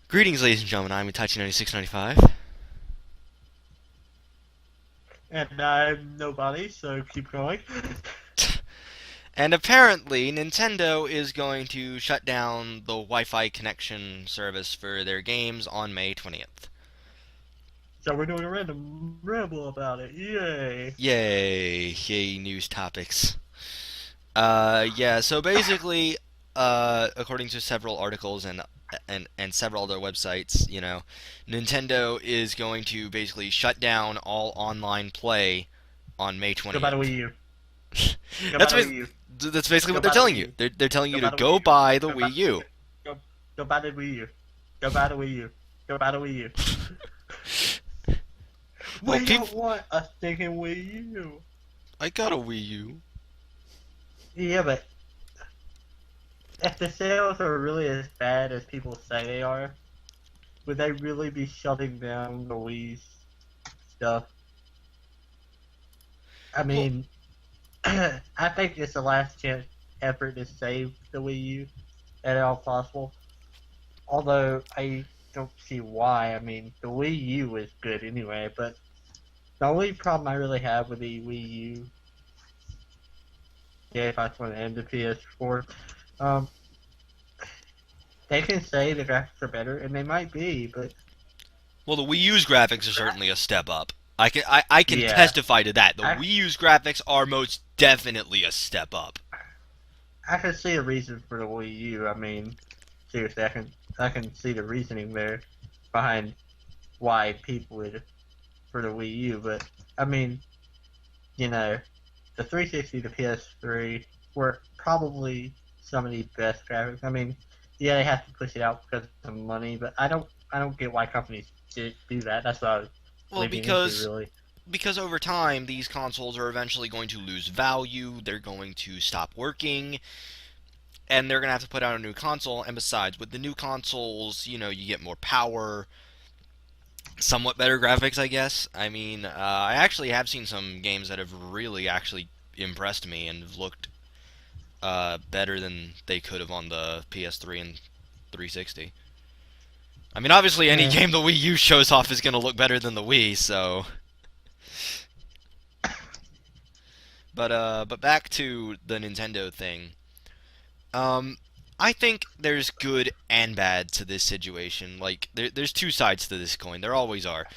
Greetings, ladies and gentlemen. I'm Itachi 9695. And I'm nobody, so keep going. And apparently, Nintendo is going to shut down the Wi-Fi connection service for their games on May 20th. So we're doing a random ramble about it. Yay! Yay! Yay, news topics. Yeah, so basically, according to several articles and several other websites, Nintendo is going to basically shut down all online play on May Go buy the 20th. Wii U. Go buy That's the Wii U. that's basically Go what they're buy the telling Wii you. U. They're telling Go you to buy the Wii go U. buy the Go buy Wii U. go go buy the Wii U. Go buy the Wii U. Go buy the Wii U. Well, We people, don't want a stinking Wii U. I got a Wii U. Yeah, but if the sales are really as bad as people say they are, would they really be shutting down the Wii stuff? I Well, mean, I think it's the last chance effort to save the Wii U at all possible. Although I don't see why. I mean, the Wii U is good anyway, but the only problem I really have with the Wii U, yeah, if I just want to end the PS4, um, they can say the graphics are better, and they might be, but well, the Wii U's graphics are certainly a step up. I can yeah, testify to that. The I Wii U's graphics are most definitely a step up. I can see a reason for the Wii U. I mean, seriously, I can see the reasoning there behind why people would for the Wii U, but I mean, you know, the 360 to PS3 were probably some of the best graphics. I mean, yeah, they have to push it out because of money, but I don't get why companies do that. That's what I was Well, leading into, because really. because over time these consoles are eventually going to lose value. They're going to stop working, and they're gonna have to put out a new console. And besides, with the new consoles, you get more power, somewhat better graphics, I guess. I mean, I actually have seen some games that have really actually impressed me and have looked better than they could have on the PS3 and 360. I mean, obviously, any Eh. game the Wii U shows off is going to look better than the Wii. So, but back to the Nintendo thing. Um, I think there's good and bad to this situation. Like, there's two sides to this coin. There always are.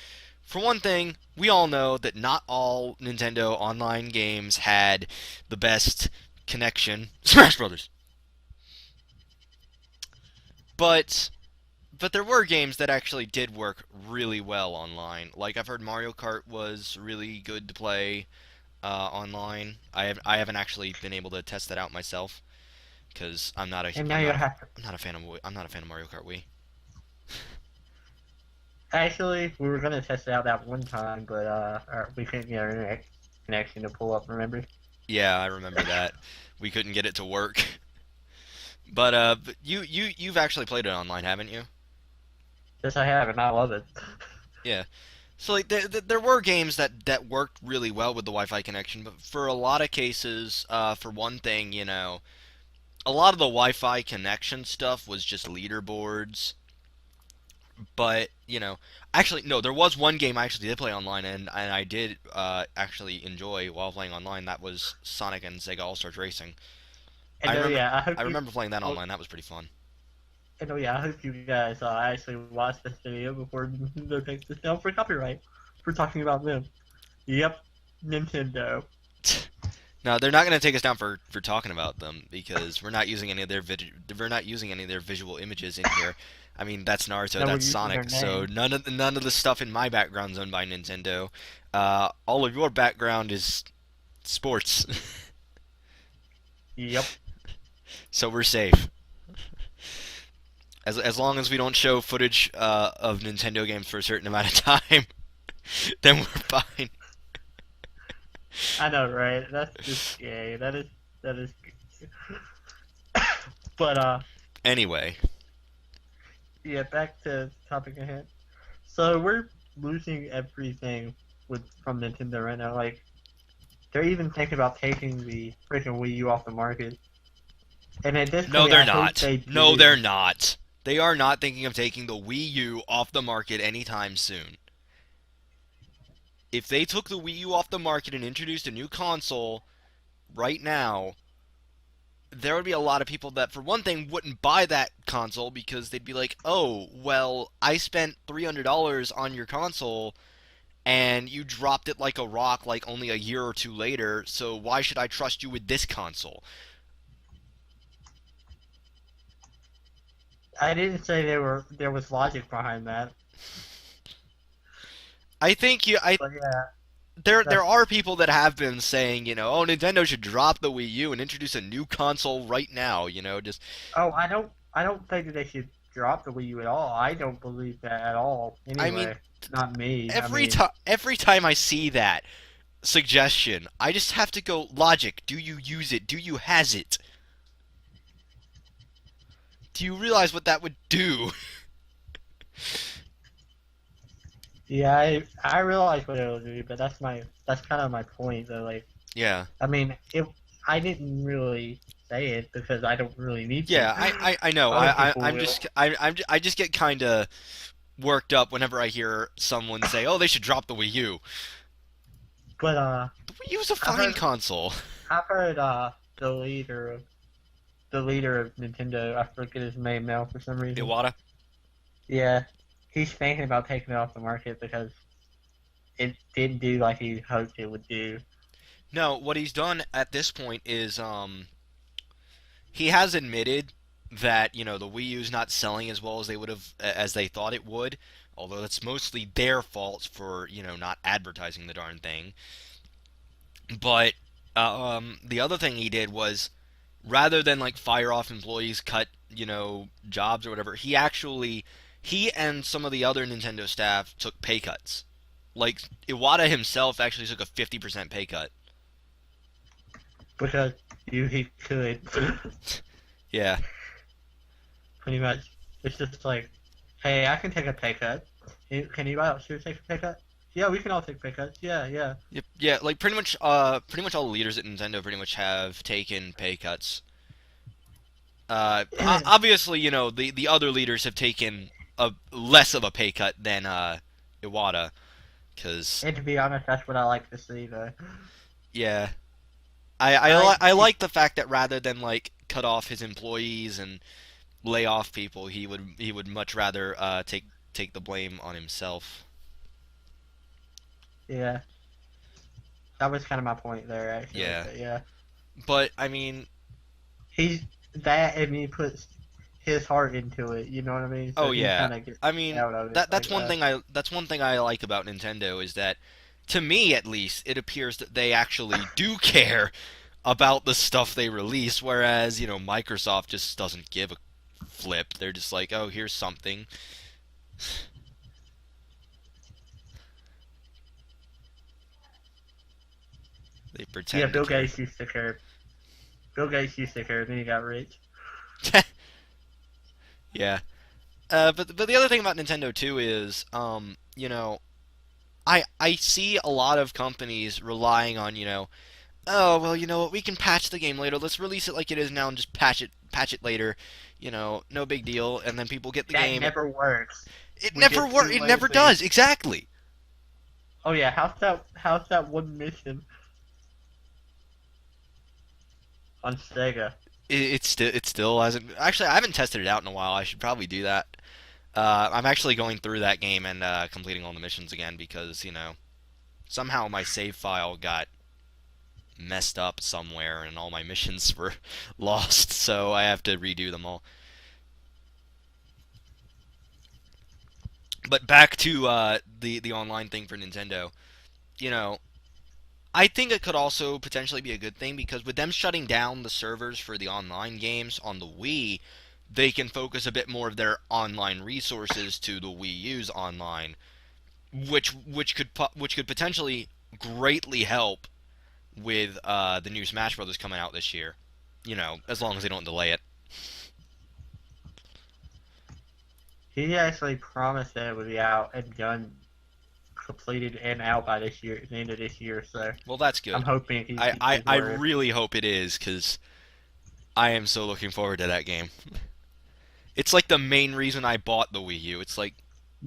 For one thing, we all know that not all Nintendo online games had the best connection. Smash Brothers. But there were games that actually did work really well online. Like I've heard Mario Kart was really good to play online. I haven't actually been able to test that out myself because I'm not a And now I'm you not a have I'm not a fan of I'm not a fan of Mario Kart Wii. actually we were gonna test it out that one time, but we couldn't get our internet connection to pull up. Remember? Yeah, I remember that. We couldn't get it to work. But you've actually played it online, haven't you? Yes, I have, and I love it. Yeah. So like there were games that worked really well with the Wi-Fi connection, but for a lot of cases, for one thing, a lot of the Wi-Fi connection stuff was just leaderboards. But actually no, there was one game I actually did play online, and I did actually enjoy while playing online. That was Sonic and Sega All Stars Racing. I And remember yeah, I I hope you. remember playing that Oh, online. That was pretty fun. and yeah, I hope you guys actually watch this video before Nintendo takes this down for copyright for talking about them. Yep, Nintendo. No, they're not going to take us down for talking about them because we're not using any of their we're not using any of their visual images in here. I mean, that's Naruto, No, we're that's using their Sonic, so name. none of the stuff in my background's owned by Nintendo. All of your background is sports, Yep. so we're safe. As long as we don't show footage of Nintendo games for a certain amount of time, then we're fine. I know, right? That's just gay. That is. But Anyway, yeah, back to the topic at hand. So we're losing everything with from Nintendo right now. Like they're even thinking about taking the freaking Wii U off the market. And at this no, point, they're I hope not. they No, they're do. not. They are not thinking of taking the Wii U off the market anytime soon. If they took the Wii U off the market and introduced a new console right now, there would be a lot of people that, for one thing, wouldn't buy that console because they'd be like, oh, well, I spent $300 on your console and you dropped it like a rock like only a year or two later, so why should I trust you with this console? I didn't say there was logic behind that, I think but yeah, there that's. are people that have been saying, oh, Nintendo should drop the Wii U and introduce a new console right now, just Oh, I don't think that they should drop the Wii U at all. I don't believe that at all. I mean, Anyway, not me. I every mean, time I see that suggestion, I just have to go, logic, do you use it? Do you has it? Do you realize what that would do? yeah, I realize what it'll do, but that's kind of my point though. Like, Yeah. I mean, if I didn't really say it because I don't really need to. Yeah, I know. Other people I'm will. just I just get kind of worked up whenever I hear someone say, "Oh, they should drop the Wii U." But The Wii U is a I've fine heard console. I've heard the leader of Nintendo. I forget his name now for some reason. Iwata. Yeah, he's thinking about taking it off the market because it didn't do like he hoped it would do. No, what he's done at this point is he has admitted that, the Wii U is not selling as well as they thought it would, although that's mostly their fault for, not advertising the darn thing. But the other thing he did was, rather than like fire off employees, cut jobs or whatever, he and some of the other Nintendo staff took pay cuts. Like Iwata himself actually took a 50% pay cut. Because he could Yeah, pretty much. It's just like, hey, I can take a pay cut. Can you out here take a pay cut? Yeah, we can all take pay cuts. Yeah, yeah. yep, yeah. Like pretty much all the leaders at Nintendo pretty much have taken pay cuts. Obviously, the other leaders have taken a less of a pay cut than Iwata, because And to be honest, that's what I like to see though. yeah, I I like the fact that rather than like cut off his employees and lay off people, he would much rather take the blame on himself. Yeah, that was kind of my point there actually. Yeah, But yeah, but I mean, he's that and he puts his heart into it. You know what I mean? oh So he yeah, kind of gets I mean out of it like that. that's one thing I like about Nintendo is that, to me at least, it appears that they actually do care about the stuff they release, whereas Microsoft just doesn't give a flip. They're just like, oh, here's something. They Yeah, pretend to Bill care. Gates used to care. Bill Gates used to care, then he got rich. Yeah. But the other thing about Nintendo too is, I see a lot of companies relying on, oh well, you know what, we can patch the game later. Let's release it like it is now and just patch it later. No big deal. And then people get the That game. never works. It We never get work. too It never lazy. does. Exactly. Oh yeah, how's that one mission on Sega? It still hasn't. Actually, I haven't tested it out in a while. I should probably do that. I'm actually going through that game and completing all the missions again because somehow my save file got messed up somewhere and all my missions were lost, so I have to redo them all. But back to the online thing for Nintendo. You know, I think it could also potentially be a good thing because with them shutting down the servers for the online games on the Wii, they can focus a bit more of their online resources to the Wii U's online, which could potentially greatly help with the new Smash Brothers coming out this year. As long as they don't delay it. He actually promised that it would be out and done, completed and out by this year, the end of this year. So Well, that's I'm good. hoping he I, keeps I, his I word. really hope it is because I am so looking forward to that game. It's like the main reason I bought the Wii U. It's like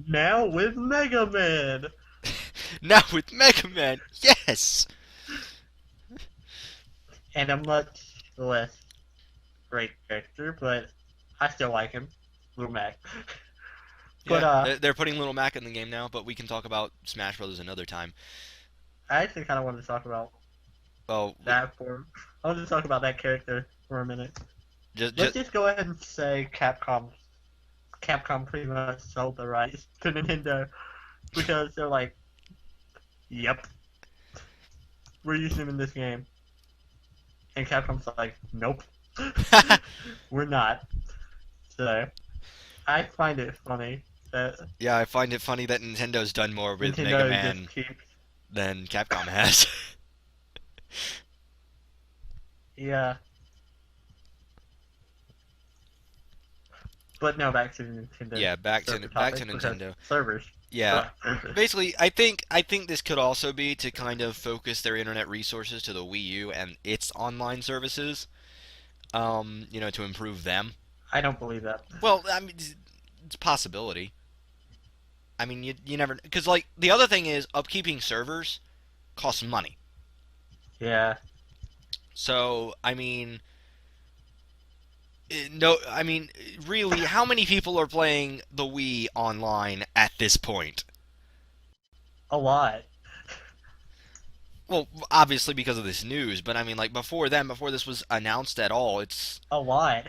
Now with Mega Man, now with Mega Man, yes. and a much less great character, but I still like him, Little Mac. But Yeah, they're putting Little Mac in the game now, but we can talk about Smash Brothers another time. I actually kind of wanted to talk about Oh, that for. I wanted to talk about that character for a minute. Let's just just go ahead and say Capcom pretty much sold the rights to Nintendo because they're like, "Yep, we're using him in this game," and Capcom's like, "Nope, we're not." So I find it funny that yeah, I find it funny that Nintendo's done more with Mega Nintendo just Man keeps, than Capcom has. yeah. But no, back to the Nintendo Yeah, server back to topic because Nintendo. servers Yeah, suck. basically, I think this could also be to kind of focus their internet resources to the Wii U and its online services. To improve them. I don't believe that. Well, I mean, it's a possibility. I mean, you never because like the other thing is upkeeping servers costs money. Yeah, So I mean, no, I mean, really, how many people are playing the Wii online at this point? a lot. Well, obviously because of this news, but I mean, like before then, before this was announced at all, it's A lot.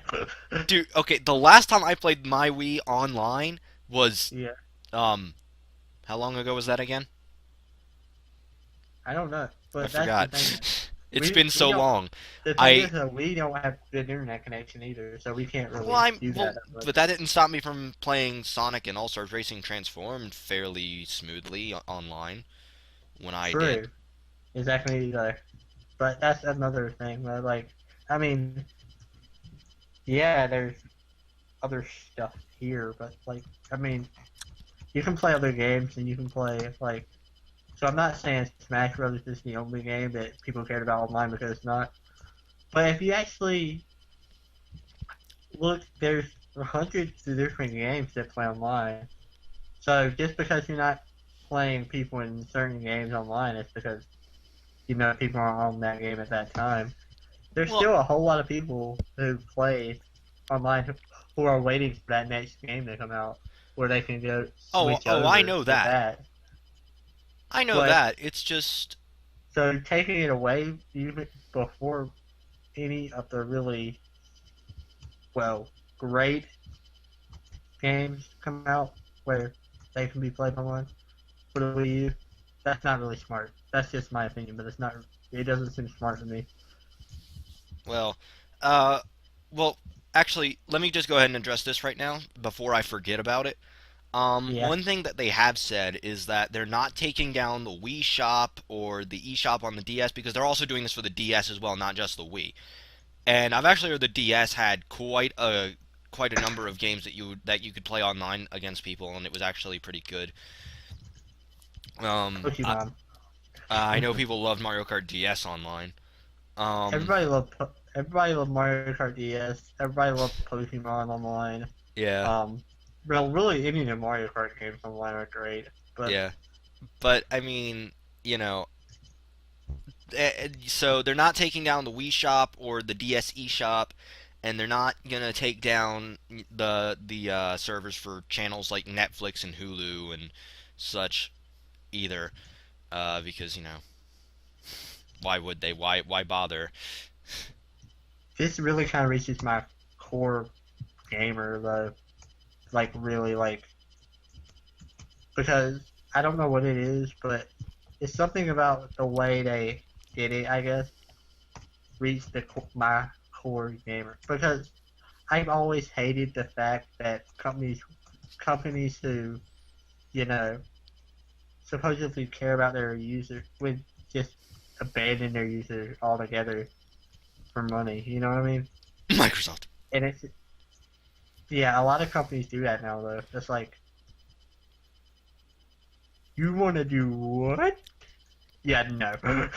dude. Okay, the last time I played my Wii online was Yeah, um, how long ago was that again? I don't know, I but that's the forgot. thing. It's We been we so don't. long. The thing I is that we don't have good internet connection either, so we can't well, really I'm do well, that much. but that didn't stop me from playing Sonic and All Stars Racing Transformed fairly smoothly online when I did. True, exactly. But that's another thing. Like, I mean, yeah, there's other stuff here, but like, I mean, you can play other games and you can play like. So I'm not saying Smash Brothers is the only game that people cared about online because it's not. But if you actually look, there's hundreds of different games that play online. So just because you're not playing people in certain games online, it's because people aren't on that game at that time. There's Well, still a whole lot of people who play online who are waiting for that next game to come out where they can go switch I over know to that. that. I know But that. It's just so taking it away even before any of the really well great games come out where they can be played online for the Wii U, that's not really smart. That's just my opinion, but it's not. It doesn't seem smart to me. well, uh, well, actually, let me just go ahead and address this right now before I forget about it. Yeah, One thing that they have said is that they're not taking down the Wii Shop or the eShop on the DS because they're also doing this for the DS as well, not just the Wii. And I've actually heard the DS had quite a number of games that you could play online against people, and it was actually pretty good. Um, I, Pokemon. I know people loved Mario Kart DS online. Um, everybody loved everybody loved Mario Kart DS. Everybody loved Pokemon online. yeah, Um, well, really any of the Mario Kart games online are great. But yeah, but I mean, you know, so they're not taking down the Wii Shop or the DS eShop, and they're not gonna take down the servers for channels like Netflix and Hulu and such either, because why would they? Why bother? this really kind of reaches my core gamer though. Like really like because I don't know what it is, but it's something about the way they did it. I guess reached my core gamer because I've always hated the fact that companies who you know supposedly care about their user would just abandon their user altogether for money. You know what I mean? Microsoft. And it's yeah, a lot of companies do that now though. It's like you want to do what? Yeah, no.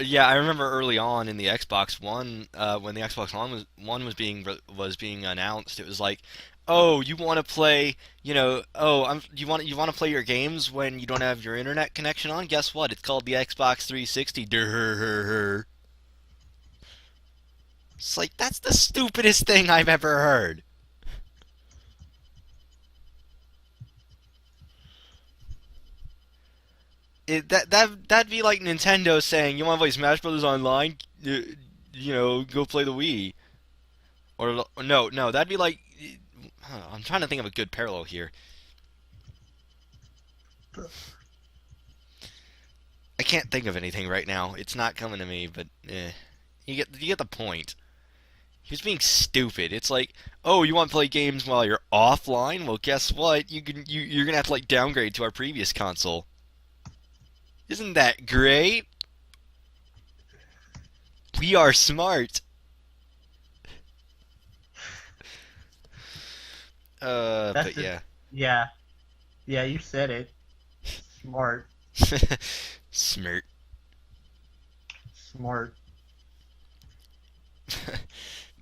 Yeah, I remember early on in the Xbox One, when the Xbox One was being announced, it was like, oh, you want to play, you want to play your games when you don't have your internet connection on? Guess what? It's called the Xbox 360. Durr. It's like that's the stupidest thing I've ever heard. That'd be like Nintendo saying, "You want to play Smash Brothers online? Go play the Wii." Or no, that'd be like, I'm trying to think of a good parallel here. I can't think of anything right now. It's not coming to me, but you get the point. He was being stupid. It's like, oh, you want to play games while you're offline? Well, guess what? You're gonna have to like downgrade to our previous console. Isn't that great? We are smart. That's But just yeah. yeah, yeah. You said it. Smart, Smirt. smart.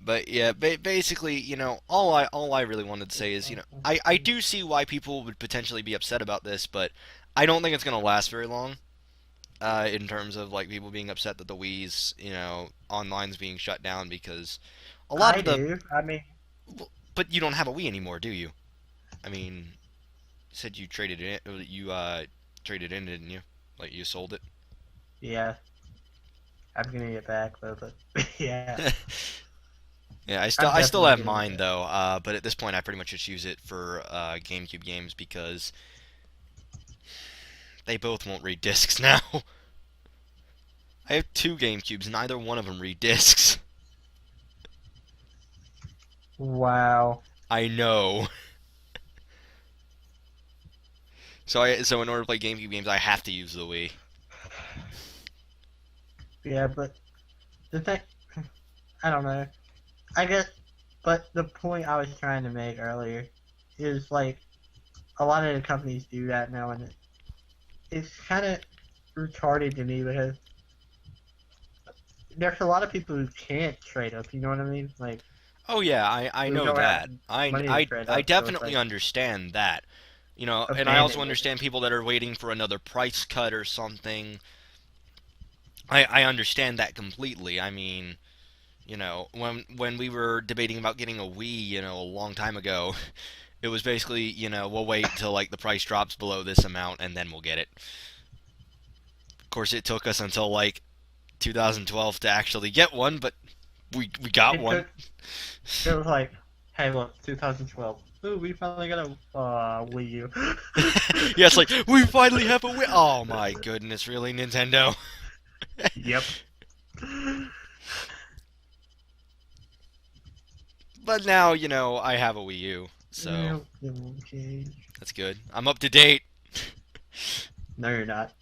But yeah, basically, all I really wanted to say is, I do see why people would potentially be upset about this, but I don't think it's gonna last very long. In terms of like people being upset that the Wii's, online's being shut down because a lot I of the, do. I mean, but you don't have a Wii anymore, do you? I mean, you said you traded in, didn't you? Like you sold it. yeah. I'm gonna get back though, but yeah, Yeah, I still I'm I still definitely have getting it mine back. though. But at this point, I pretty much just use it for GameCube games because they both won't read discs now. I have two GameCubes, neither one of them read discs. Wow. I know. So in order to play GameCube games, I have to use the Wii. Yeah, but the thing, I don't know. I guess, but the point I was trying to make earlier is like a lot of the companies do that now, and it's kind of retarded to me because there's a lot of people who can't trade up. You know what I mean? Like Oh yeah, I who know don't have that. I, money to I trade I up, so it's definitely like understand that. And I also abandoned it. understand people that are waiting for another price cut or something. I understand that completely. I mean, when we were debating about getting a Wii, a long time ago, it was basically, we'll wait till like the price drops below this amount and then we'll get it. Of course, it took us until like 2012 to actually get one, but we got It one. took. It was like, hey, look, 2012. Ooh, we finally got a Wii U. Yeah, it's like we finally have a Wii. Oh my goodness, really, Nintendo? Yep. But now, I have a Wii U, so Well, it won't change. that's good. I'm up to date. No, you're not.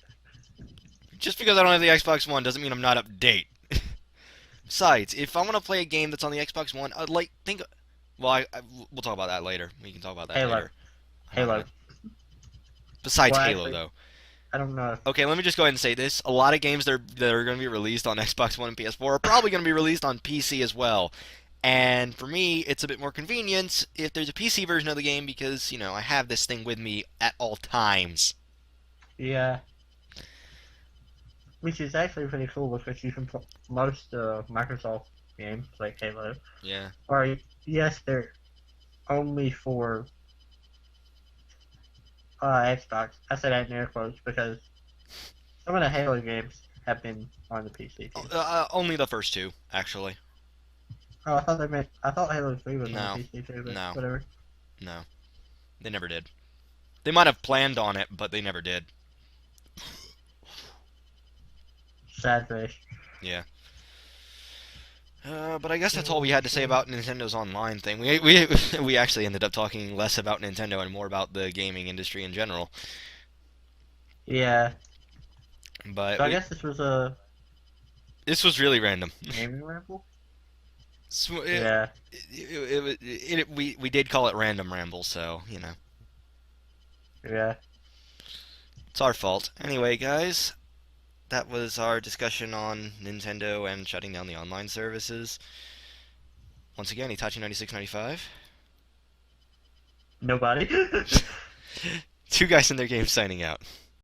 Just because I don't have the Xbox One doesn't mean I'm not up to date. Besides, if I want to play a game that's on the Xbox One, I'd like think. Well, we'll talk about that later. We can talk about that Halo. later. Uh, Halo. besides Well, Halo, actually, though. I don't know. Okay, let me just go ahead and say this: a lot of games that are going to be released on Xbox One and PS4 are probably going to be released on PC as well. And for me, it's a bit more convenient if there's a PC version of the game because I have this thing with me at all times. Yeah, which is actually pretty cool because you can put most Microsoft games like Halo. Yeah. Or yes, they're only for Xbox. I said that in air quotes because some of the Halo games have been on the PC too. Only the first two, actually. Oh, I thought Halo 3 was on the No, PC too, but no, whatever. no. They never did. They might have planned on it, but they never did. Sad face. Yeah. But I guess that's all we had to say about Nintendo's online thing. We actually ended up talking less about Nintendo and more about the gaming industry in general. Yeah. But So I guess this was a this was really random. gaming ramble. So Yeah. we did call it random ramble, so Yeah. it's our fault. Anyway, guys, that was our discussion on Nintendo and shutting down the online services. Once again, Itachi 9695. Nobody. Two guys in their game signing out.